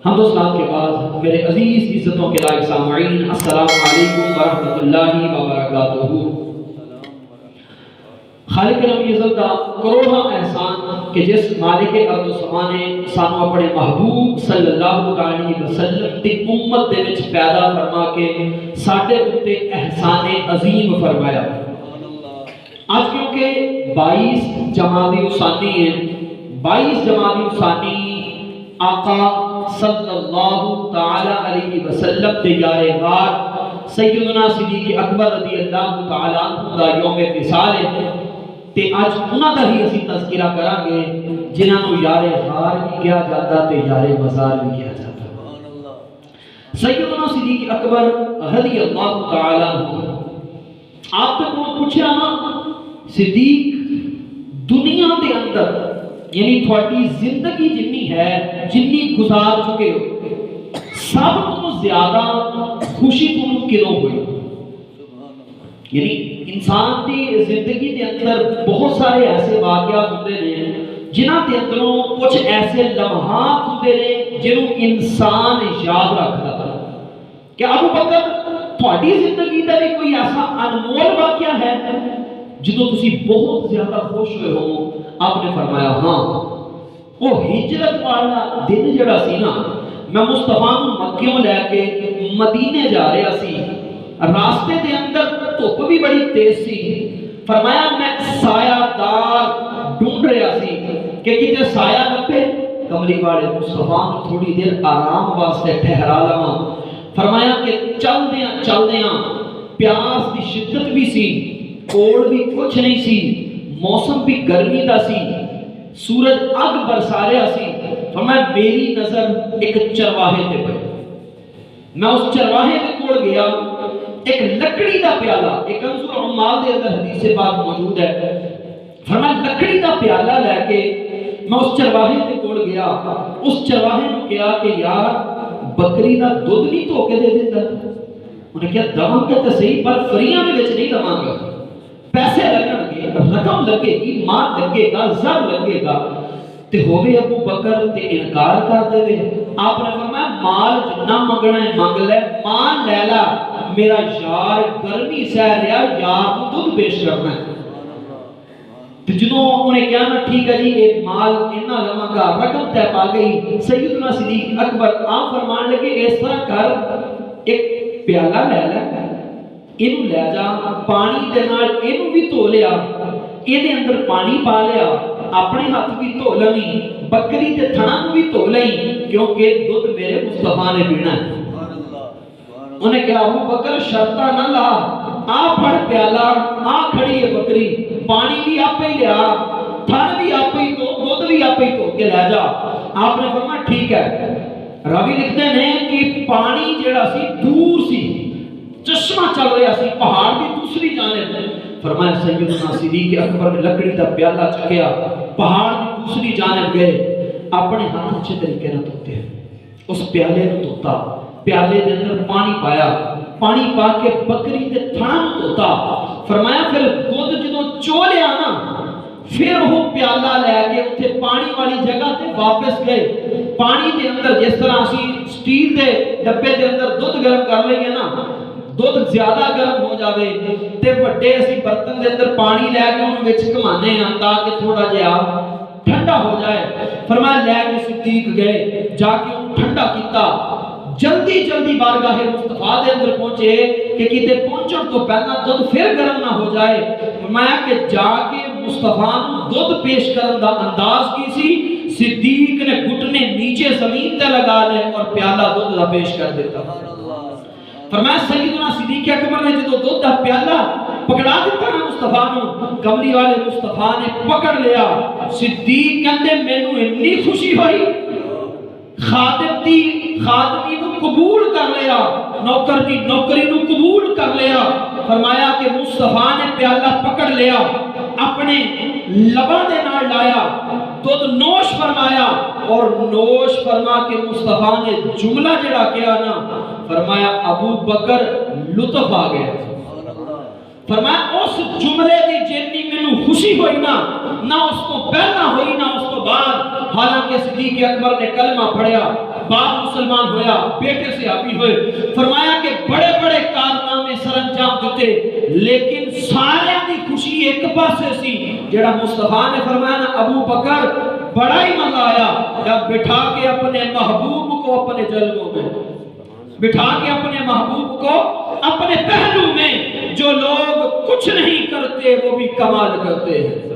حمد و صلات کے بعد میرے عزیز عزتوں کے لائق سامعین، السلام علیکم ورحمۃ اللہ وبرکاتہ۔ خالق رب عزت کا کروڑا احسان کہ جس مالک ارض و سما نے سانو اپنے محبوب صلی اللہ علیہ وسلم دی امت دے وچ پیدا فرما کے ساڈے اُتے احسان عظیم فرمایا۔ آج کیونکہ 22 جمادی الثانی ہے، 22 جمادی الثانی آقا صلی اللہ تعالی علیہ وسلم دے یار غار سیدنا صدیق اکبر رضی اللہ تعالی عنہ دا یوم وصال ہے تے اج انہاں دا ہی اسی تذکرہ کران گے جنہاں نوں یار غار بھی کہا جاتا تے یار مزار بھی کہا جاتا۔ سیدنا صدیق اکبر رضی اللہ تعالی عنہ آپ کو پوچھا صدیق دنیا دے اندر یعنی تھوڑی زندگی جنی ہے جنی گزار چکے ہو سب تو زیادہ خوشی تمہیں کدوں ہوئی؟ یعنی انسان کی زندگی کے اندر بہت سارے ایسے واقعات ہوتے ہیں جنہاں کے اندروں کچھ ایسے لمحات ہوتے ہیں جنہوں انسان یاد رکھتا تھا۔ کیا ابو بکر تھوڑی زندگی کا بھی کوئی ایسا انمول واقعہ ہے جدوں تسی بہت زیادہ خوش ہوئے ہو؟ آپ نے فرمایا ہاں، وہ ہجرت والا دن جڑا سی نا، میں مصطفیٰ کو مکیوں لے کے مدینے جا رہا سی، راستے دے اندر دھوپ بھی بڑی تیز سی، فرمایا میں سایہ دار ڈھونڈ رہا سی کہ کتے سایہ لبے، کملی والے مصطفیٰ کو تھوڑی دیر آرام واسطے ٹھہرا لواں، فرمایا کہ چل دیاں پیاس کی شدت بھی سی، کوڑ بھی کچھ نہیں سی، موسم بھی گرمی دا سی، سورج اگ برسا رہا سی، فرمایا میری نظر ایک چرواہے تے پئی، میں اس چرواہے تے کول گیا، ایک لکڑی دا پیالہ، ایک انصر عمال دے اندر حدیث بات موجود ہے، فرمایا لکڑی دا پیالہ لے کے میں اس چرواہے تے کول گیا، اس چرواہے نو کہا کہ یار بکری دا دودھ نہیں دھو کے دے دیتا؟ انہیں کہا دواں گے تے صحیح پر فریاں دے وچ نہیں دواں گا، پیسے لگن گے، رقم لگے گی، مال لگے گا، زر لگے گا، تے ہوئے ابو بکر تے انکار کر دے۔ آپ نے فرمایا مال جنہ منگنا ہے مانگ لے، مان لے لا، میرا یار گرمی سہ رہا، یار کو دودھ پیش کرنا ہے۔ تو جنہوں انہیں کہا نا ٹھیک ہے جی ایک مال انہا لما کا رقم تے پا گئی، سیدنا صدیق اکبر آپ فرمان لگے اس طرح کر ایک پیالہ لے لے، اینو لے جا، پانی دے نال اینو بھی دھو لیا، ایدے اندر پانی پا لیا، اپنے ہاتھ بھی دھو لیں، بکری تے تھنا کو بھی دھو لیں، کیونکہ دودھ میرے مصطفیٰ نے پینا ہے۔ انہیں کہا ابو بکر شرطہ نہ لا، آ پڑ پیالہ، آ کھڑی ہے بکری، پانی بھی آپ ہی لیا، تھن بھی آپ ہی دو، دودھ بھی آپ ہی دھو کے لے جا۔ آپ نے فرمایا ٹھیک ہے۔ راوی لکھتے ہیں کہ پانی جڑا سی دور سی، چشمہ چل رہا سی، پہاڑ بھی دوسری جانب، فرمایا سیدنا صدیق اکبر نے لکڑی دا پیالہ چکیا، پہاڑ بھی دوسری جانب گئے، اپنے ہاتھ اچھے طریقے نہ دھوتے ہیں، اس پیالے نو دھوتا، پیالے دے اندر پانی پایا، پانی پا کے بکری تے تھنا نو دھوتا، فرمایا پھر دودھ جدوں چو لیا نا، پھر وہ پیالہ لے کے اتھے پانی والی جگہ تے واپس گئے، پانی دے اندر جس طرح اسی سٹیل دے ڈبے دے اندر دودھ گرم کر لئے نا، دودھ زیادہ گرم ہو جاوے تے بڑے اسی برتن دے اندر پانی لے کے انہوں وچ گھمانے ہیں تاکہ تھوڑا جہا ٹھنڈا ہو جائے، فرمایا لے کے صدیق گئے، جا کے انہوں ٹھنڈا کیتا، جلدی بارگاہ مصطفیٰ دے اندر پہنچے کہ کتے پہنچن تو پہلا دودھ پھر گرم نہ ہو جائے، فرمایا کہ جا کے مصطفیٰ دودھ پیش کرن دا انداز کی سی، صدیق نے گھٹنے نیچے زمین تے لگا لے اور پیالہ دودھ دا پیش کر دیتا۔ فرمایا سیدنا صدیق اکبر نے جدو دودھ دا پیالہ پکڑا دیتا نا مصطفیٰ نو، کملی والے مصطفیٰ نے پکڑ لیا، صدیق کہندے مینوں اتنی خوشی ہوئی، خادمی نو قبول کر لیا، نوکر دی نوکری نو قبول کر لیا، فرمایا کہ مصطفیٰ نے پیالہ پکڑ لیا، اپنے لباں دے نال لایا، دودھ نوش فرمایا، اور نوش فرما کے مصطفیٰ نے جملہ جڑا کیا نا، فرمایا ابو بکر لطف آ گیا، فرمایا اس جملے دی جنی میں خوشی ہوئی نہ اس کو پہلا ہوئی نہ اس کو بعد، حالانکہ صدیق اکبر نے کلمہ پڑھیا، باپ مسلمان ہویا، بیٹے سے آبی ہوئے، فرمایا کہ بڑے بڑے کارنامے سر انجام دیتے، لیکن سارے دی خوشی ایک پاسے سی، جڑا مصطفیٰ نے فرمایا نا ابو بکر بڑا ہی مزہ آیا جب بٹھا کے اپنے محبوب کو اپنے جلووں میں، بٹھا کے اپنے محبوب کو اپنے پہلو میں، جو لوگ کچھ نہیں کرتے وہ بھی کمال کرتے ہیں۔